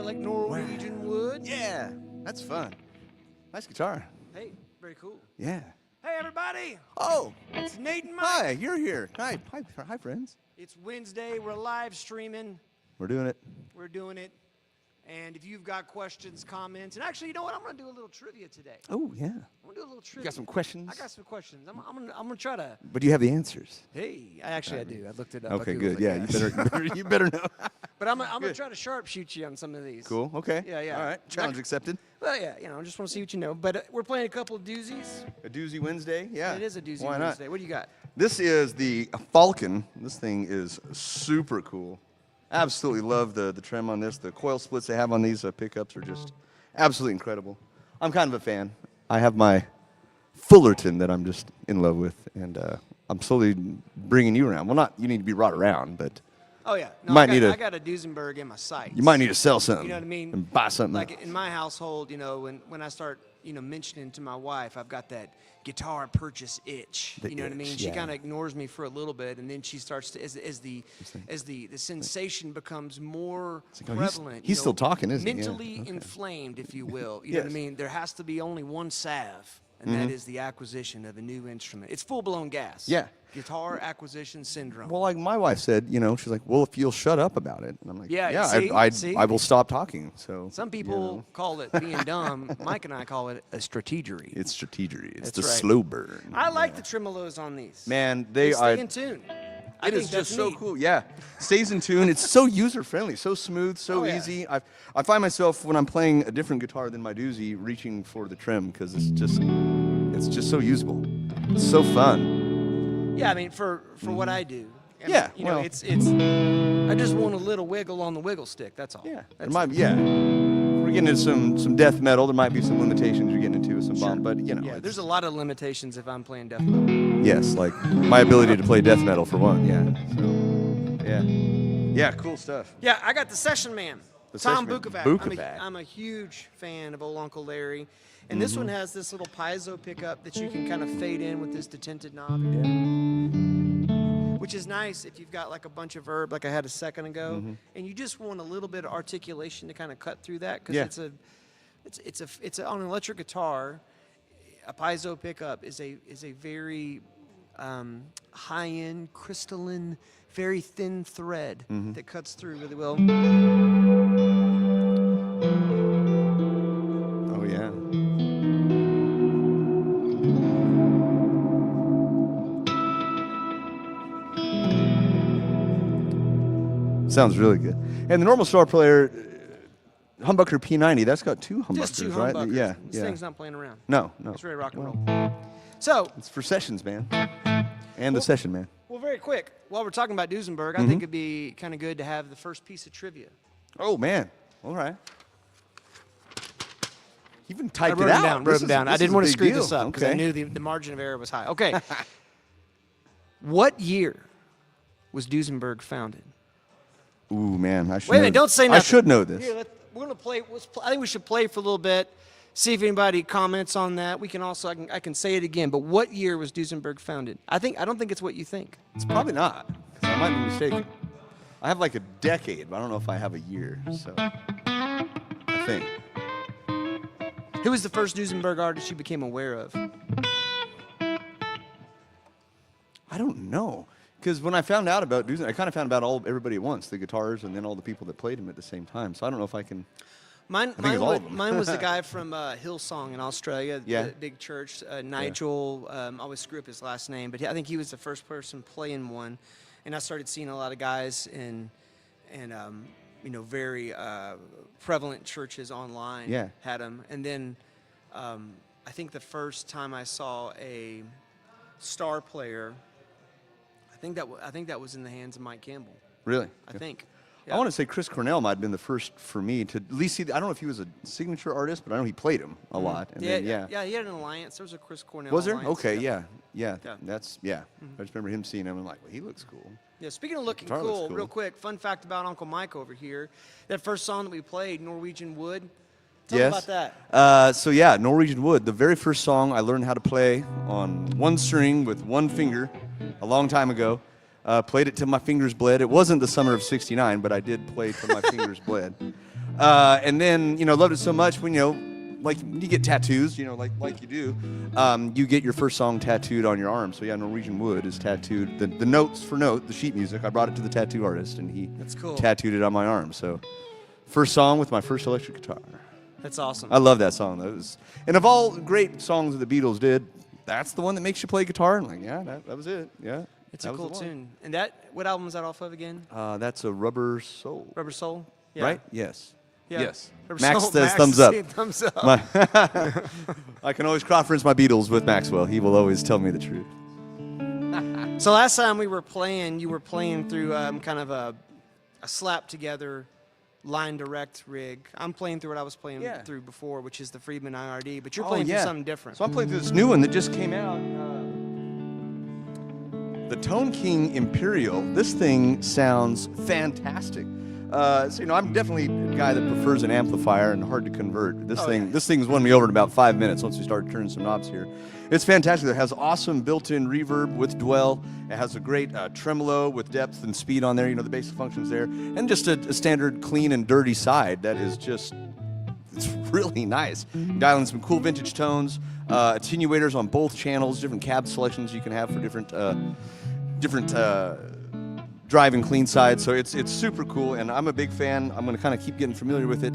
like Norwegian wood. Yeah, that's fun. Nice guitar. Hey, very cool. Yeah. Hey, everybody. Oh, It's Nate and Mike. hi, you're here. Hi, friends. It's Wednesday. We're live streaming. We're doing it. We're doing it. And if you've got questions, comments, and actually, you know what? I'm going to do a little trivia today. Oh, yeah. I'm going to do a little trivia. You got some questions? I got some questions. I'm gonna try to. But do you have the answers? Hey, I do. I looked it up. Okay, I good. Googled Yeah, it, you better know. But I'm gonna try to sharpshoot you on some of these. Cool. Okay. Yeah. All right. Challenge accepted. Well, yeah. I just want to see what you know. But we're playing a couple of doozies. A doozy Wednesday. Yeah. It is a doozy Why not? Wednesday. What do you got? This is the Falcon. This thing is super cool. Absolutely love the trim on this. The coil splits they have on these pickups are just absolutely incredible. I'm kind of a fan. I have my Fullerton that I'm just in love with, and I'm slowly bringing you around. Well, not you need to be brought around, but Oh yeah, no, I I got a Duesenberg in my sights. you might need to sell something. You know what I mean? And buy something. Like in my household, when I start, mentioning to my wife, I've got that guitar purchase itch. The You know what I mean? itch, She yeah. kind of ignores me for a little bit, and then she starts to, as the sensation becomes more like, oh, prevalent. he's still talking, isn't he? Yeah, mentally okay. inflamed, if you will. You know what I Yes. mean? There has to be only one salve, and that is the acquisition of a new instrument. It's full-blown gas. Yeah. Guitar acquisition syndrome. Well, like my wife said, she's like, well, if you'll shut up about it. And I'm like, Yeah, yeah, see? I will stop talking. So Some people call it being dumb. Mike and I call it a strategery. it's strategery. It's That's the right. slow burn. I like the tremolos on these. Man, They they stay are. in tune. I It think is that's just so neat. cool. Yeah, stays in tune. It's so user friendly, so smooth, so Oh, yeah. easy. I find myself when I'm playing a different guitar than my doozy, reaching for the trim because it's just so usable. It's so fun. Yeah, I mean, for what I do. I mean, Yeah, well- it's. I just want a little wiggle on the wiggle stick. That's all. Yeah, there That's might be. Yeah, we're getting into some death metal. There might be some limitations you're getting into with some Sure. bomb, but Yeah, it's- there's a lot of limitations if I'm playing death metal. Yes, like my ability to play death metal for one. Yeah. So, yeah, cool stuff. Yeah, I got the Session Man, The Tom Session Man. Bukovac. Bukovac. I'm a huge fan of Old Uncle Larry. And this one has this little piezo pickup that you can kind of fade in with this detented knob. Which is nice if you've got like a bunch of verb like I had a second ago, and you just want a little bit of articulation to kind of cut through that because Yeah. it's on an electric guitar. A piezo pickup is a very high-end, crystalline, very thin thread that cuts through really well. Oh yeah. Sounds really good. And the normal star player, humbucker P90, that's got two humbuckers, Just two right? humbuckers. Yeah, This yeah. thing's not playing around. No. It's very rock and roll. So, It's for sessions, man. And the session, man. well, very quick, while we're talking about Duesenberg, I think it'd be kind of good to have the first piece of trivia. Oh, man. All right. You even I typed wrote it them out. down. Wrote them down. I didn't want to screw this up because I Okay. knew the margin of error was high. Okay. What year was Duesenberg founded? Ooh, man. I should Wait a minute, don't say nothing. I should know this. Here, we're gonna play. I think we should play for a little bit. See if anybody comments on that. We can also. I can say it again. But what year was Duesenberg founded? I don't think it's what you think. It's probably not, 'cause I might be mistaken. I have like a decade, but I don't know if I have a year, so I think. Who was the first Duesenberg artist you became aware of? I don't know. Because when I found out about Duesenberg, I kind of found out everybody at once, the guitars and then all the people that played him at the same time. So I don't know if I can. Mine it's all of them. mine was the guy from Hillsong in Australia, Yeah. the big church, Nigel. I always screw up his last name, but I think he was the first person playing one. And I started seeing a lot of guys in very prevalent churches online Yeah. had them. And then I think the first time I saw a star player, I think that was in the hands of Mike Campbell. Really? I think. I want to say Chris Cornell might have been the first for me to at least see. I don't know if he was a signature artist, but I know he played him a lot. And then, He had an alliance. There was a Chris Cornell. Was there? alliance. Okay, Yeah. yeah. Yeah. That's, yeah. I just remember him seeing him and like, well, he looks cool. Yeah, speaking of looking Guitar looks cool, cool. real quick, fun fact about Uncle Mike over here. That first song that we played, Norwegian Wood. Tell me about that. So yeah, Norwegian Wood. The very first song I learned how to play on one string with one finger a long time ago. Played it till my fingers bled. It wasn't the summer of '69, but I did play till my fingers bled. And then, loved it so much when, like you get tattoos, like you do, you get your first song tattooed on your arm. So yeah, Norwegian Wood is tattooed. The notes for note, the sheet music, I brought it to the tattoo artist, and he That's cool. tattooed it on my arm. So first song with my first electric guitar. That's awesome. I love that song. And of all great songs that the Beatles did, that's the one that makes you play guitar. And like, yeah, that was it. Yeah, It's a that was cool the one. tune. And what album is that off of again? That's a Rubber Soul. Rubber Soul? Yeah. Right? Yes. Yeah. Yes. Rubber Max Soul- says thumbs up. Thumbs up. I can always cross-reference my Beatles with Maxwell. He will always tell me the truth. So last time we were playing, you were playing through kind of a slap together line direct rig. I'm playing through what I was playing Yeah. through before, which is the Friedman IRD, but you're Oh, playing yeah. through something different. So I'm playing through this new one that just came out. The Tone King Imperial. This thing sounds fantastic. So I'm definitely a guy that prefers an amplifier and hard to convert. This thing's won me over in about 5 minutes once we started turning some knobs here. It's fantastic. It has awesome built-in reverb with dwell. It has a great tremolo with depth and speed on there. The basic functions there, and just a standard clean and dirty side that is just it's really nice. Dialing some cool vintage tones, attenuators on both channels, different cab selections you can have for different drive and clean sides. So it's super cool, and I'm a big fan. I'm going to kind of keep getting familiar with it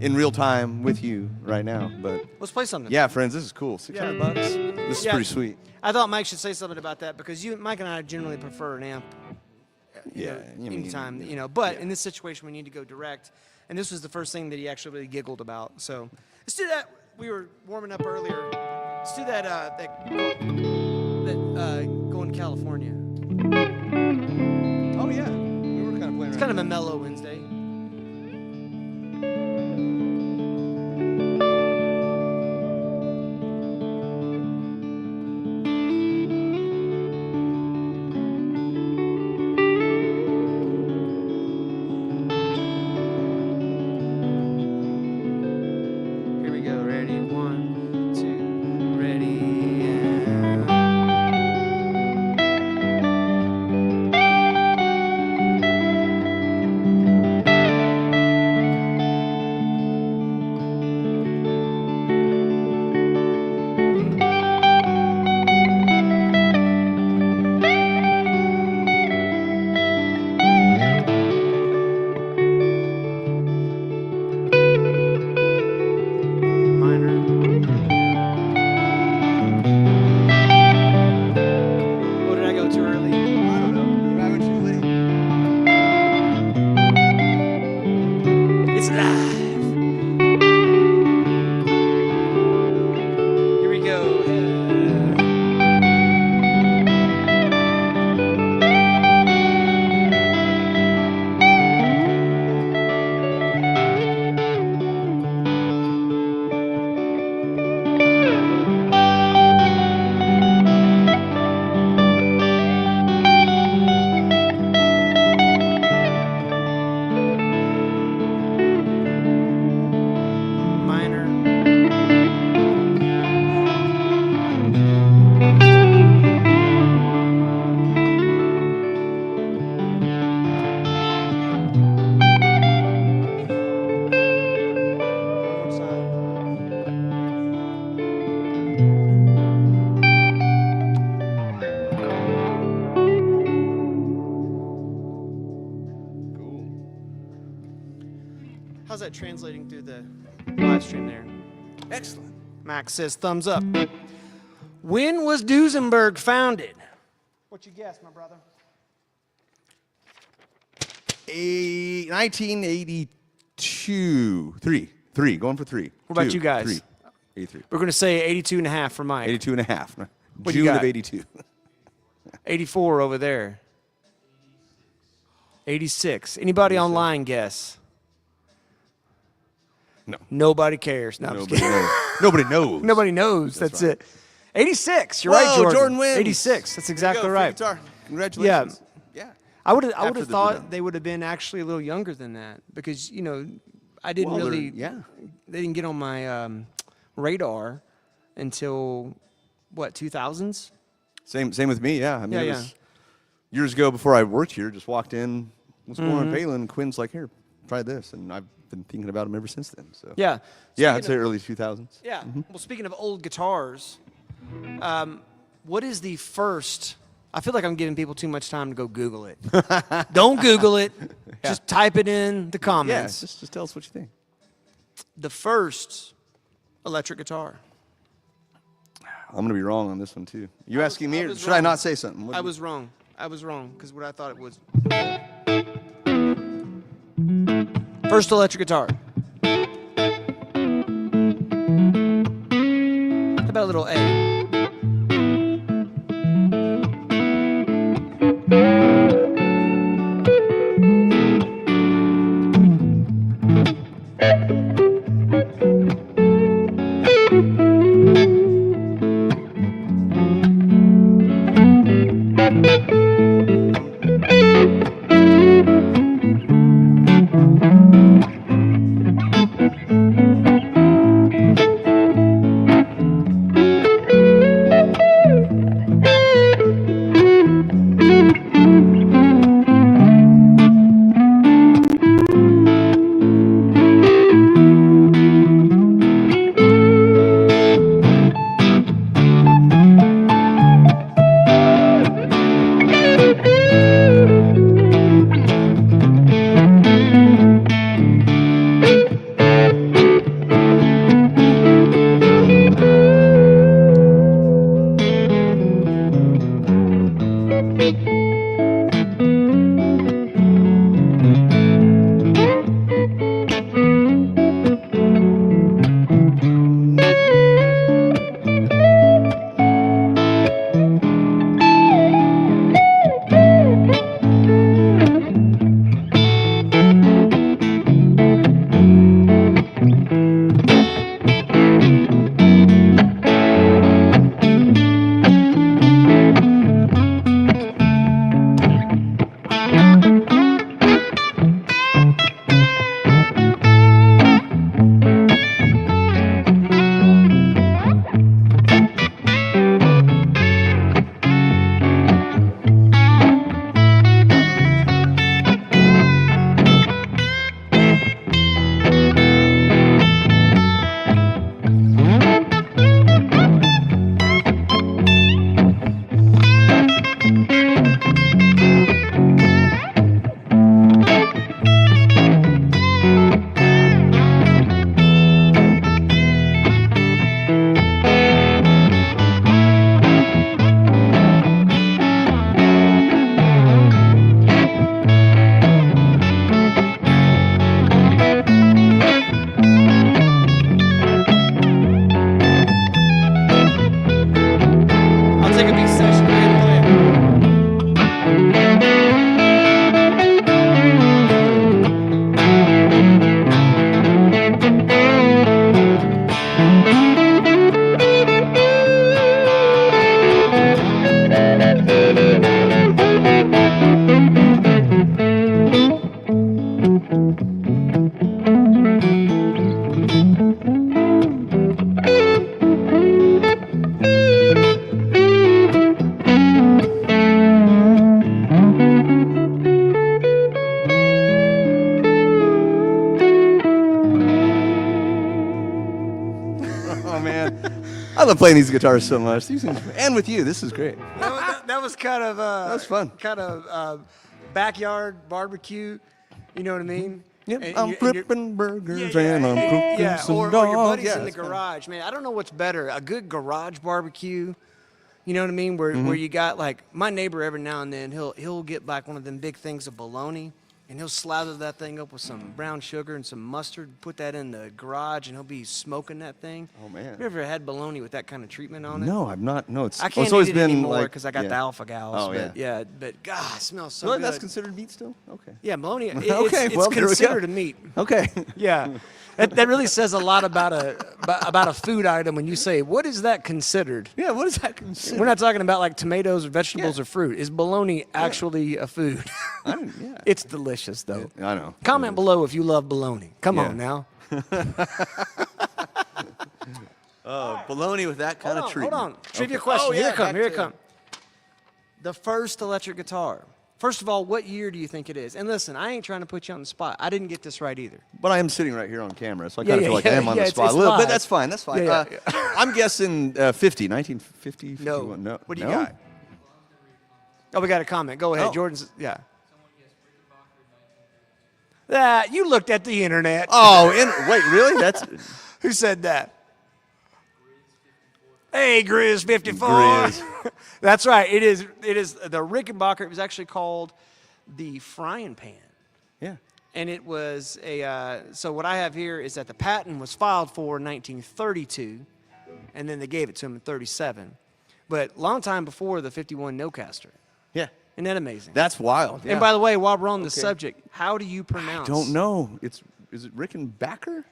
in real time with you right now. But Let's play something. yeah, friends, this is cool. $600. This is Yeah. pretty sweet. I thought Mike should say something about that because Mike and I generally prefer an amp. Yeah, I mean, anytime, But in this situation, we need to go direct, and this was the first thing that he actually really giggled about. So let's do that. We were warming up earlier. Let's do that. That Going to California. Oh yeah, we were kind of playing. It's kind of a mellow Wednesday. Here we go. Ready? 1, 2, ready. And... minor. What did I go too early? I don't know. I went too late. It's live. Here we go. Minor. One more time. Cool. How's that translating through the live stream there? Excellent. Max says thumbs up. When was Duesenberg founded? What you guess, my brother? 1982. Three. Going for 3. What about Two, you guys? 3. 83. We're going to say 82 and a half for Mike. 82 and a half. What you June got? of 82. 84 over there. 86. Anybody online guess? No. Nobody cares. No, I'm just Nobody kidding. knows. Nobody knows. Nobody knows. That's right. it. 86. You're Whoa, right, Jordan. Jordan wins. 86. That's There you exactly go, free right. guitar. Congratulations. Yeah. I would After have the thought done. they would have been actually a little younger than that because I didn't Well, they're- really. yeah. They didn't get on my radar until what 2000s. Same with me. Yeah. I mean, Yeah, it yeah. was years ago before I worked here. Just walked in. What's going Mm-hmm. on, Palin? And Quinn's like, here, try this, and I've been thinking about them ever since then. So Yeah. yeah, Speaking I'd say early 2000s. Yeah. Well, speaking of old guitars, what is the first? I feel like I'm giving people too much time to go Google it. Don't Google it. Just type it in the Yeah, comments. just tell us what you think. The first electric guitar. I'm gonna be wrong on this one too. You asking me, I or was should I wrong. not say something? What I do you- was wrong. I was wrong because what I thought it was. First electric guitar. How about a little A? I'll take a beat section. Go ahead and play it. Oh man, I love playing these guitars so much. And with you, this is great. That was kind of That was fun. Kind of backyard barbecue. You know what I mean? Yep, And I'm you- and you're- flipping burgers Yeah, yeah. and I'm cooking Yeah, some or dogs. your buddies Yeah, in the that's fun. garage, man. I don't know what's better, a good garage barbecue. You know what I mean? Where you got like my neighbor every now and then he'll get like one of them big things of bologna and he'll slather that thing up with some brown sugar and some mustard, put that in the garage, and he'll be smoking that thing. Oh, man. Have you ever had bologna with that kind of treatment on it? No, I've not. No, it's I can't it's always eat it been anymore like because I got yeah. the alpha gals. Oh, but yeah, but God, it smells so Really, good. that's considered meat still? Okay. Yeah, bologna. Okay, It's well, there we go. considered a meat. Okay. Yeah, that really says a lot about a food item when you say, "What is that considered?" Yeah, what is that considered? We're not talking about like tomatoes or vegetables Yeah. or fruit. Is bologna actually a food? I don't, yeah. It's delicious though. I know. Comment below if you love bologna. Come Yeah. on now. Bologna with that kind Hold of on, treatment. hold on. Trivia Okay. question. Oh, Here yeah, it come. back Here it to- come. The first electric guitar First of all, what year do you think it is? And listen, I ain't trying to put you on the spot. I didn't get this right either. But I am sitting right here on camera, so I Yeah, kind of yeah, feel like yeah, I am on yeah, the it's- spot it's a little bit. live. That's fine. That's fine. Yeah, yeah. I'm guessing 50, 51. No. What do you No? got? Oh, we got a comment. Go ahead. Oh. Jordan's, yeah. That you looked at the internet. Oh, wait, really? That's Who said that? Hey, Grizz 54. Grizz. That's right. It is the Rickenbacker. It was actually called the frying pan. yeah. And it was so what I have here is that the patent was filed for in 1932, and then they gave it to him in 37. But long time before the 51 Nocaster. Yeah. Isn't that amazing? That's wild. Yeah. And by the way, while we're on the subject, how do you pronounce? don't know. Is it Rickenbacker?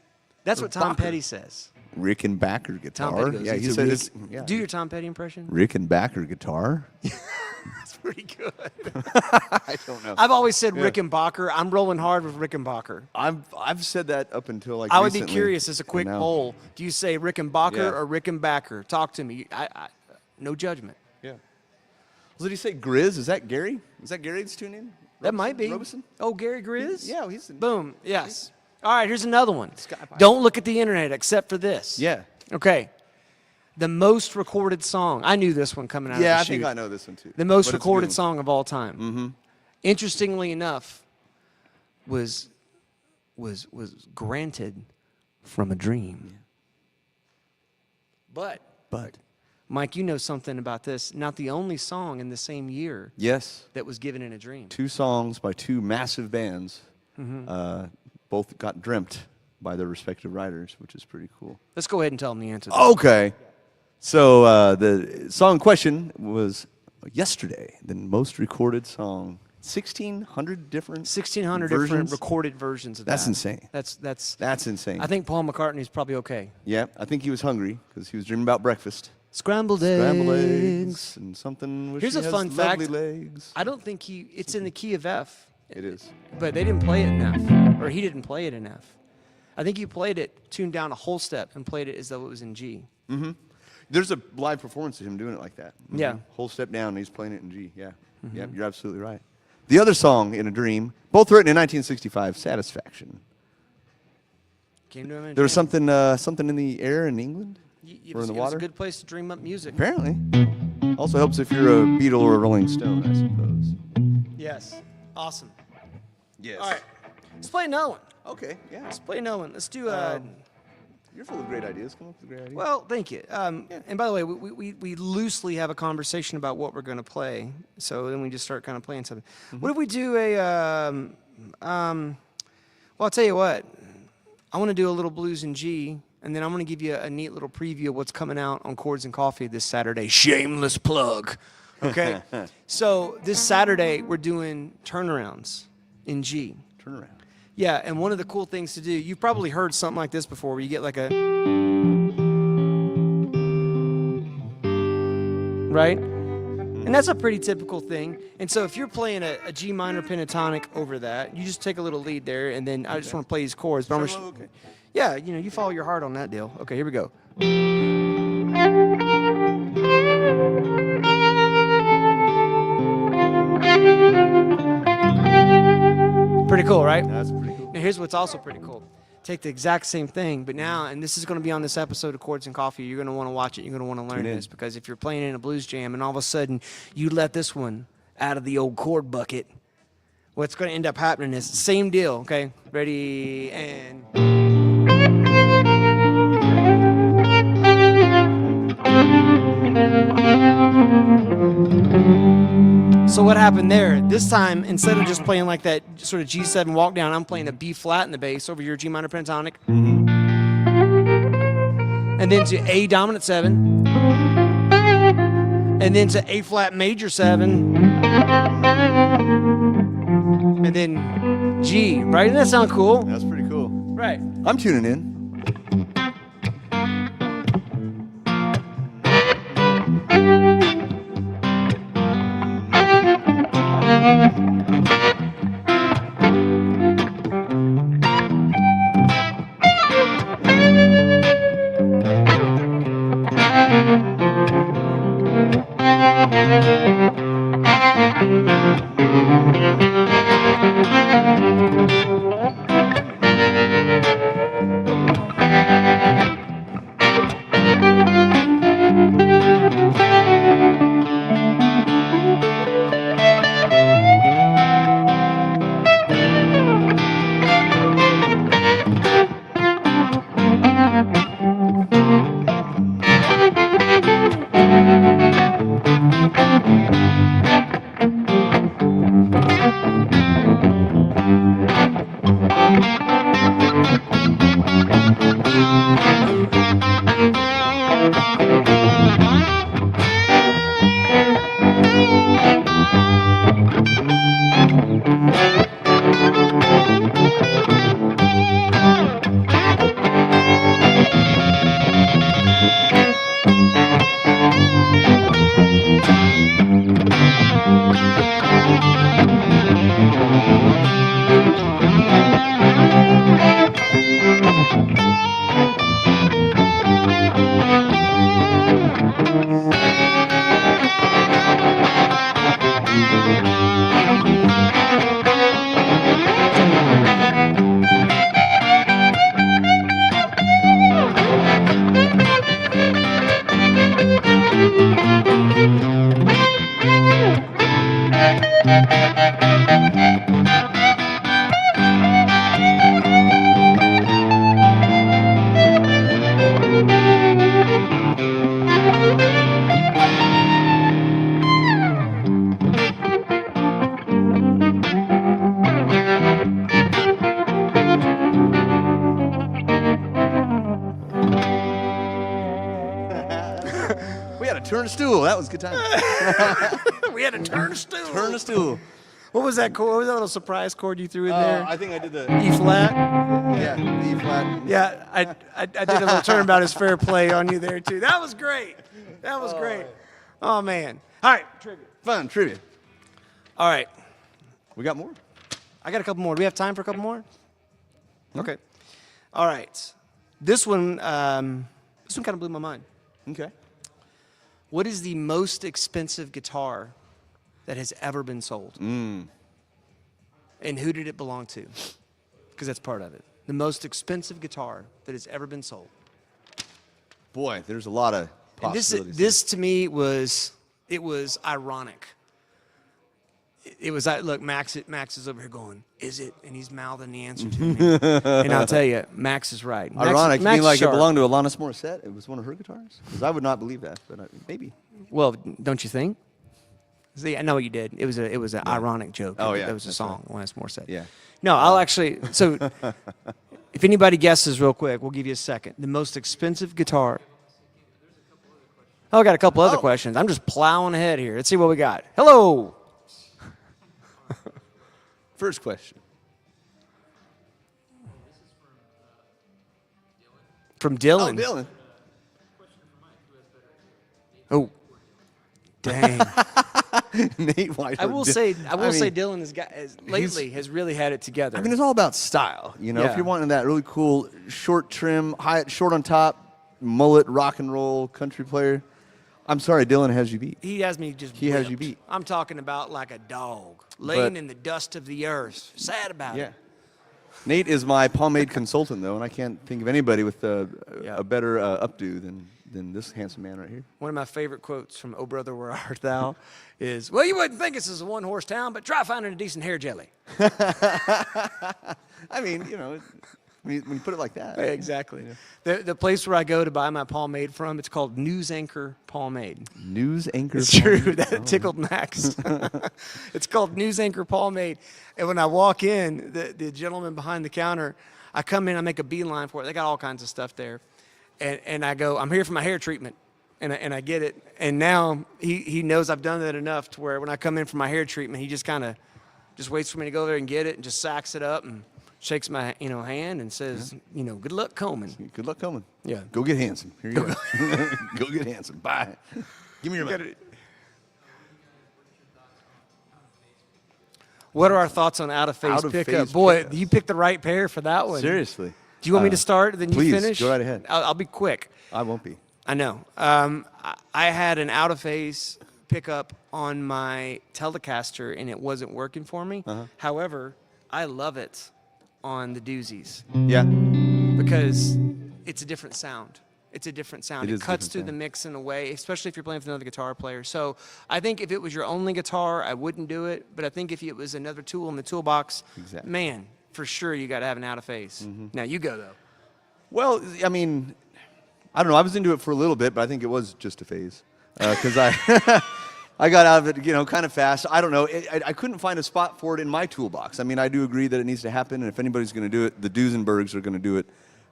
That's or what Tom Bacher? Petty says. Rickenbacker guitar. Tom Petty goes, yeah, "It's he a said Rick-" it's yeah. Do your Tom Petty impression. Rickenbacker guitar. That's pretty good. I don't know. I've always said Rickenbacker. I'm rolling hard with Rickenbacker. I've said that up until like I would be recently, curious as a quick and now- poll. Do you say Rickenbacker Yeah. or Rickenbacker? Talk to me. No judgment. Yeah. Well, did he say Grizz? Is that Gary? Is that Gary's tune in? That might be. Robeson? Oh, Gary Grizz? Yeah, he's Boom. Yes. All right, here's another one. Sky Pilot. Don't look at the internet except for this. Yeah. Okay. The most recorded song. I knew this one coming out of the Yeah, I chute. think I know this one too. The most But it's a good recorded one. song of all time. Mm-hmm. Interestingly enough, was granted from a dream. But Mike, you know something about this. Not the only song in the same year Yes. that was given in a dream. 2 songs by 2 massive bands. Both got dreamt by their respective writers, which is pretty cool. Let's go ahead and tell them the answer. Okay. So the song in question was Yesterday, the most recorded song. 1,600 different 1,600 different versions? recorded versions of that. That's insane. That's insane. I think Paul McCartney's probably okay. Yeah, I think he was hungry because he was dreaming about breakfast. Scrambled Scrambled eggs. eggs and something. Where Here's she a has fun lovely fact. legs. I don't think it's in the key of F, It is. but they didn't play it in F, or he didn't play it in F. I think he played it, tuned down a whole step, and played it as though it was in G. There's a live performance of him doing it like that. Yeah. Whole step down, and he's playing it in G. Yeah. Yeah, you're absolutely right. The other song, In a Dream, both written in 1965, Satisfaction. Came to him in a There was dream. something in the air in England or in the It was water. a good place to dream up music. Apparently. Also helps if you're a Beatle or a Rolling Stone, I suppose. Yes. Awesome. Yes. All right. Let's play another one. Okay, yeah. Let's play another one. Let's do You're full of great ideas. Come up with great ideas. well, thank you. And by the way, we loosely have a conversation about what we're going to play. So then we just start kind of playing something. What if we do well, I'll tell you what. I want to do a little blues in G, and then I'm going to give you a neat little preview of what's coming out on Chords and Coffee this Saturday. Shameless plug. Okay? So this Saturday, we're doing turnarounds in G. Turn around. Yeah, and one of the cool things to do, you've probably heard something like this before, where you get like a, right? And that's a pretty typical thing. And so if you're playing a G minor pentatonic over that, you just take a little lead there, and then I just want to play these chords. But I'm gonna Okay. yeah, you follow your heart on that deal. Okay, here we go. Pretty cool, right? That's pretty cool. Now, here's what's also pretty cool. Take the exact same thing, but now, and this is going to be on this episode of Chords and Coffee, you're going to want to watch it. You're going to want to learn Tune in. this, because if you're playing in a blues jam and all of a sudden you let this one out of the old chord bucket, what's going to end up happening is same deal, okay? Ready, and... So what happened there? This time, instead of just playing like that sort of G7 walk down, I'm playing a B flat in the bass over your G minor pentatonic. And then to A dominant 7. And then to A flat major 7. And then G, right? Doesn't that sound cool? That's pretty cool. Right. I'm tuning in. We had a turn a stool. That was a good time. We had to turn a stool. Turn a stool. What was that chord? What was that little surprise chord you threw in there? I think I did the E flat. E flat. Yeah, I did a little turnabout as fair play on you there too. That was great. That was great. Oh man. All right, trivia. Fun trivia. All right, We got more. I got a couple more. Do we have time for a couple more? Okay. All right. This one kind of blew my mind. Okay. What is the most expensive guitar that has ever been sold? And who did it belong to? Because that's part of it. The most expensive guitar that has ever been sold. Boy, there's a lot of And possibilities. this to me was ironic. It was look, Max is over here going, "Is it?" And he's mouthing the answer to me. And I'll tell you, Max is right. Ironic. Max You mean like sharp. it belonged to Alanis Morissette? It was one of her guitars? Because I would not believe that, but maybe. Well, don't you think? See, I know what you did. It was an ironic joke. Oh, yeah, that was a that's song. Alanis Morissette. Yeah. No, I'll actually. So, if anybody guesses real quick, we'll give you a second. The most expensive guitar. Oh, I got a couple other questions. I'm just plowing ahead here. Let's see what we got. Hello. First question. From Dylan. Dylan. Oh. Dang. Nate White. I will say Dylan has really had it together. I mean, it's all about style. You know, Yeah. if you're wanting that really cool short trim, short on top, mullet, rock and roll country player, I'm sorry, Dylan has you beat. he has me just. He has you whipped. beat. I'm talking about like a dog laying in the dust of the earth. Sad about Yeah. it. Nate is my pomade consultant, though, and I can't think of anybody with a better updo than this handsome man right here. One of my favorite quotes from "Oh Brother, Where Art Thou" is, "Well, you wouldn't think this is a one-horse town, but try finding a decent hair jelly." I mean, you know, when you put it like that. Exactly. The place where I go to buy my pomade from, it's called News Anchor Pomade. News anchor. It's true. That tickled Max. It's called News Anchor Pomade. And when I walk in, the gentleman behind the counter, I come in, I make a beeline for it. They got all kinds of stuff there. And I go, "I'm here for my hair treatment." And I get it. And now he knows I've done that enough to where when I come in for my hair treatment, he just kind of just waits for me to go there and get it and just sacks it up and shakes my hand and says, "Good luck combing." Good luck coming. Yeah. Go get handsome. Here you go. Go get handsome. Bye. Give me your money. What are our thoughts on out of phase Out of pickup? phase Boy, pickups. you picked the right pair for that one. Seriously. Do you want me to start, then please, you finish? go right ahead. I'll be quick. I won't be. I know. I had an out of phase pickup on my Telecaster, and it wasn't working for me. However, I love it on the doozies Yeah. because it's a different sound. It's a different sound. It It is a cuts different through the sound. mix in a way, especially if you're playing with another guitar player. So I think if it was your only guitar, I wouldn't do it. But I think if it was another tool in the toolbox, Exactly. man, for sure you got to have an out of phase. Now you go though. Well, I mean, I don't know. I was into it for a little bit, but I think it was just a phase because I got out of it, kind of fast. I don't know. I couldn't find a spot for it in my toolbox. I mean, I do agree that it needs to happen, and if anybody's going to do it, the Duesenbergs are going to do it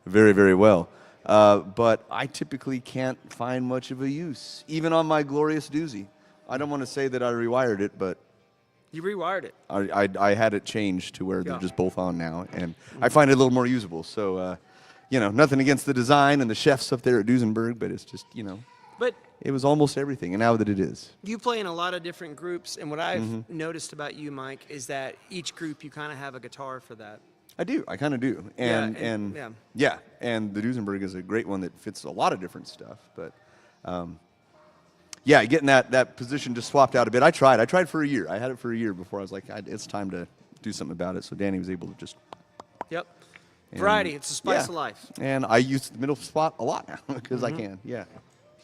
very, very well. But I typically can't find much of a use, even on my glorious doozy. I don't want to say that I rewired it, but You rewired it. I had it changed to where Yeah. they're just both on now, and I find it a little more usable. So, nothing against the design and the chefs up there at Duesenberg, but it's just, But it was almost everything, and now that it is. you play in a lot of different groups, and what I've noticed about you, Mike, is that each group you kind of have a guitar for that. I do. I kind of do. And, and- and the Duesenberg is a great one that fits a lot of different stuff. But, getting that position just swapped out a bit. I tried for a year. I had it for a year before I was like, it's time to do something about it. So Danny was able to just. Yep. and- Variety. It's the spice yeah. of life. And I use the middle spot a lot now because I can. Yeah.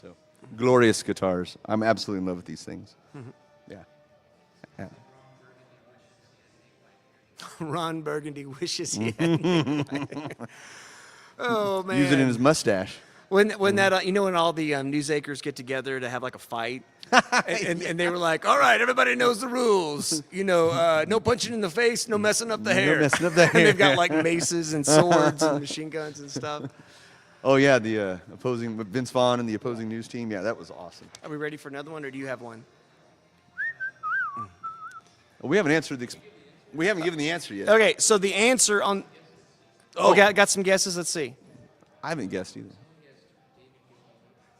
So glorious guitars. I'm absolutely in love with these things. Yeah. Ron Burgundy wishes he had. Oh man! Use it in his mustache. When that when all the news anchors get together to have like a fight, and they were like, all right, everybody knows the rules. No punching in the face, no messing up the hair. messing up the And they've hair. got like maces and swords and machine guns and stuff. Oh yeah, the opposing Vince Vaughn and the opposing news team. Yeah, that was awesome. Are we ready for another one, or do you have one? We haven't answered the. We haven't given the answer yet. Okay, so the answer on. Oh, got some guesses. Let's see. I haven't guessed either.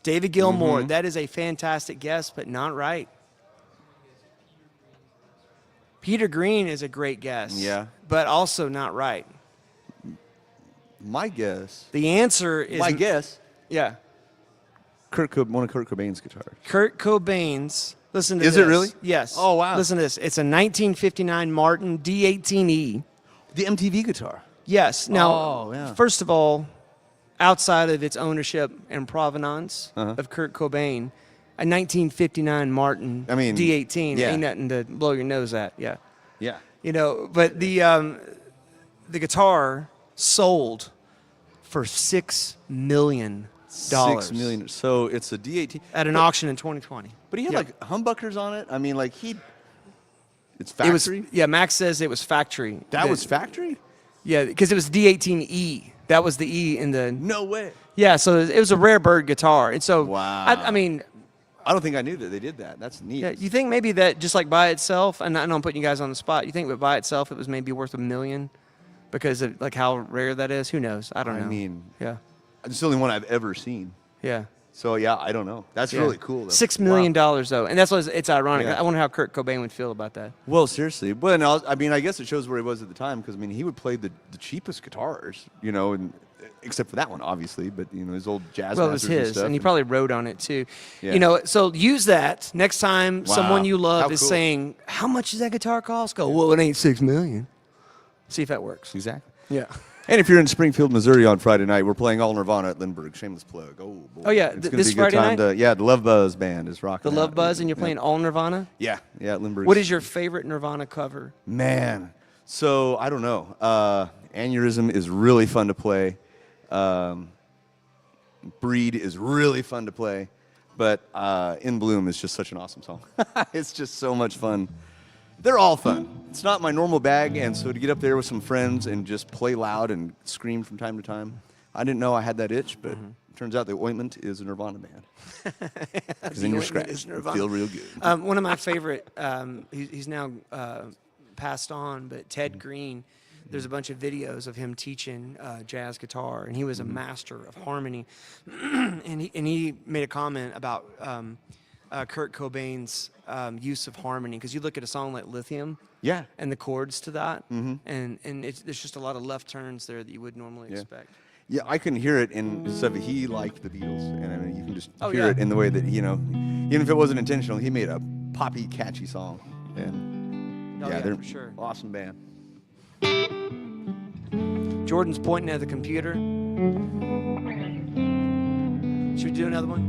David Gilmour. That is a fantastic guess, but not right. Peter Green is a great guess. Yeah. But also not right. My guess. The answer is. My guess. Yeah. One of Kurt Cobain's guitars. Kurt Cobain's. Listen to Is this. it really? Yes. Oh, wow. Listen to this. It's a 1959 Martin D18E. The MTV guitar. Yes. Now, Oh, yeah. first of all, outside of its ownership and provenance Uh-huh. of Kurt Cobain, a 1959 Martin I mean, D18 yeah. ain't nothing to blow your nose at. Yeah. Yeah. But the guitar sold for $6 million. $6 million. So it's a D18 At an auction in 2020. But he had Yeah. like humbuckers on it. I mean, like it's It was, factory. yeah, Max says it was factory. That was factory. Yeah, because it was D18E. That was the E in the. No way. Yeah, so it was a rare bird guitar. And so, Wow. I mean, I don't think I knew that they did that. That's neat. yeah, you think maybe that just like by itself, and I know I'm putting you guys on the spot, you think that by itself it was maybe worth $1 million because of like how rare that is? Who knows? I don't know. I mean, yeah, it's the only one I've ever seen. yeah. So yeah, I don't know. That's Yeah. really cool. Though. $6 million though, and that's why it's ironic. Yeah. I wonder how Kurt Cobain would feel about that. Well, seriously. Well, no, I mean, I guess it shows where he was at the time because I mean, he would play the cheapest guitars, and except for that one, obviously. But his old jazz. Well, it was masters his, stuff and he probably wrote on it too. Yeah. So use that next time Wow. someone you love How is cool. saying, "How much does that guitar cost?" Go, "Well, it ain't $6 million." See if that works. Exactly. Yeah. And if you're in Springfield, Missouri on Friday night, we're playing all Nirvana at Lindbergh. Shameless plug. Oh, boy. Oh, yeah, It's gonna this be a good Friday time night? yeah, the Love Buzz band is rocking. The out. Love Buzz, and you're Yeah. playing all Nirvana. Yeah, at Lindbergh. What is your favorite Nirvana cover? Man, so I don't know. Aneurysm is really fun to play. Breed is really fun to play. But In Bloom is just such an awesome song. It's just so much fun. They're all fun. It's not my normal bag, and so to get up there with some friends and just play loud and scream from time to time, I didn't know I had that itch, but it turns out the Ointment is a Nirvana band. Because then you're Ointment scratched. is You Nirvana. feel real good. One of my favorite, he's now passed on, but Ted Green, there's a bunch of videos of him teaching jazz guitar, and he was a master of harmony. and he made a comment about Kurt Cobain's use of harmony, because you look at a song like Lithium, Yeah. and the chords to that, and there's just a lot of left turns there that you would normally expect. Yeah, I couldn't hear it in stuff. He liked the Beatles, and I mean, you can just Oh, hear yeah. it in the way that even if it wasn't intentional, he made a poppy, catchy song. And Oh, yeah, they're for sure. awesome band. Jordan's pointing at the computer. Should we do another one?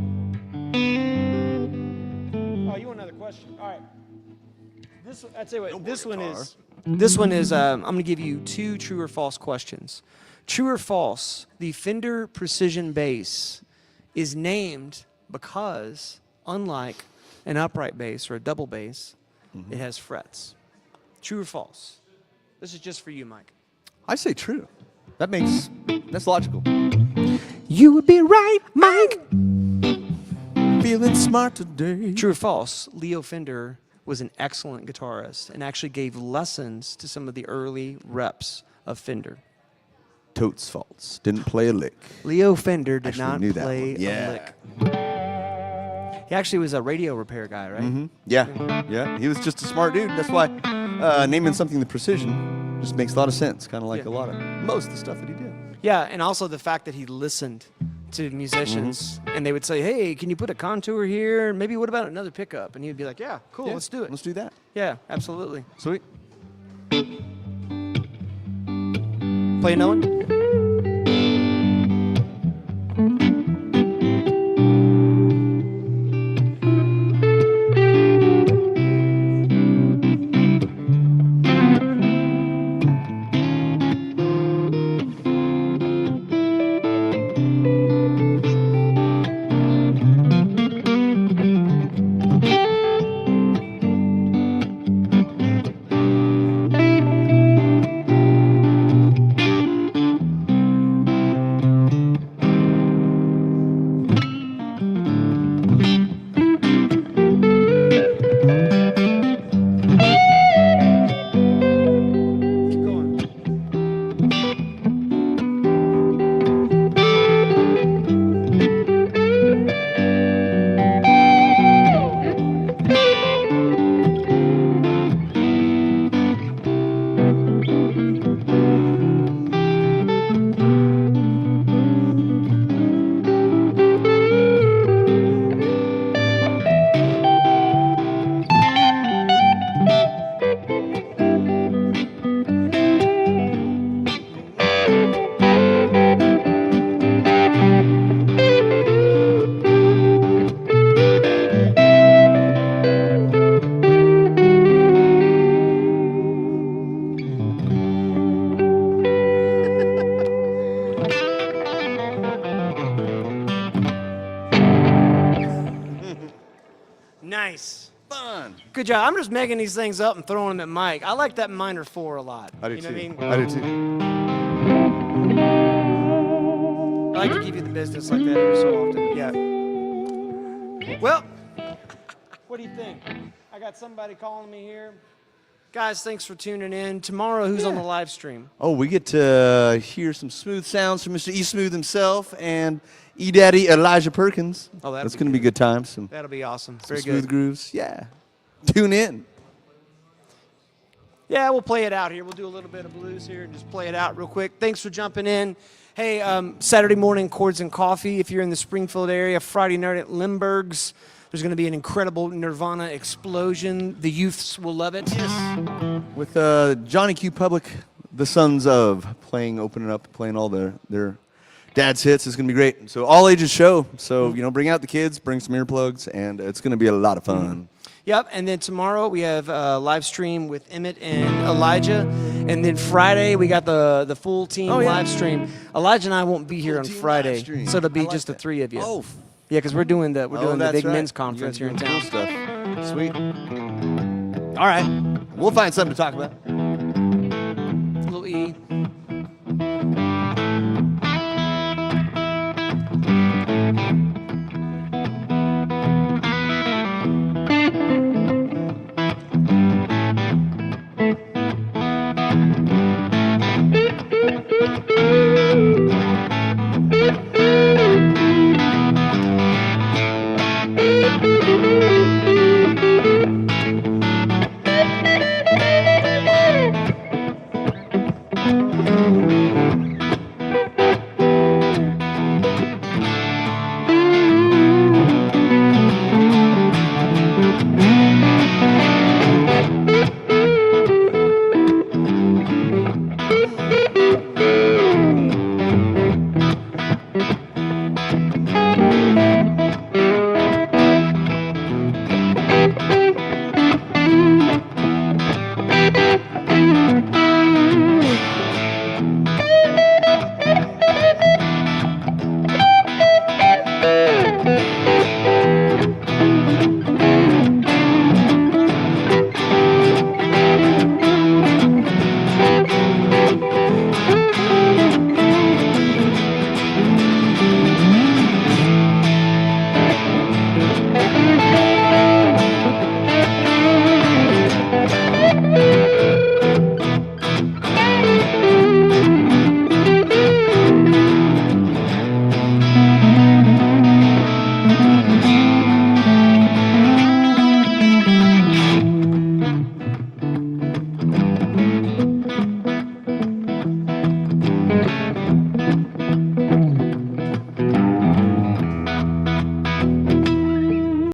Oh, you want another question? All right. I'd say what. This one is. I'm going to give you 2 true or false questions. True or false? The Fender Precision bass is named because, unlike an upright bass or a double bass, it has frets. True or false? This is just for you, Mike. I say true. That's logical. You would be right, Mike. Feeling smart today. True or false? Leo Fender was an excellent guitarist and actually gave lessons to some of the early reps of Fender. Totes faults. Didn't play a lick. Leo Fender did Actually not knew that play one. a Yeah. lick. He actually was a radio repair guy, right? Yeah. He was just a smart dude. That's why naming something the Precision just makes a lot of sense. Kind of like most of the stuff that he did. Yeah, and also the fact that he listened to musicians and they would say, "Hey, can you put a contour here? Maybe what about another pickup?" And he would be like, "Yeah, cool, let's do it." Let's do that. Yeah, absolutely. Sweet. Play another one. Good job. I'm just making these things up and throwing them at Mike. I like that minor 4 a lot. I do you know too. what I mean? I do too. I like to give you the business like that every so often. Yeah. Well, what do you think? I got somebody calling me here. Guys, thanks for tuning in. Tomorrow, who's on the live stream? Oh, we get to hear some smooth sounds from Mr. E Smooth himself and E Daddy Elijah Perkins. Oh, that's going to be good times. Some That'll be awesome. Very smooth good. grooves. Yeah. Tune in. Yeah, we'll play it out here. We'll do a little bit of blues here and just play it out real quick. Thanks for jumping in. Hey, Saturday morning, Chords and Coffee. If you're in the Springfield area, Friday night at Limburg's. There's going to be an incredible Nirvana explosion. The youths will love it. With Johnny Q Public, the Sons of, opening up, playing all their dad's hits. It's going to be great. So all ages show. So, bring out the kids, bring some earplugs, and it's going to be a lot of fun. Yep, and then tomorrow we have a live stream with Emmett and Elijah. And then Friday we got the full team live stream. Elijah and I won't be here on Friday, so it'll be just the 3 of you. Oh, yeah, because we're doing the that's big right. men's conference here in town. Cool stuff. Sweet. All right. We'll find something to talk about.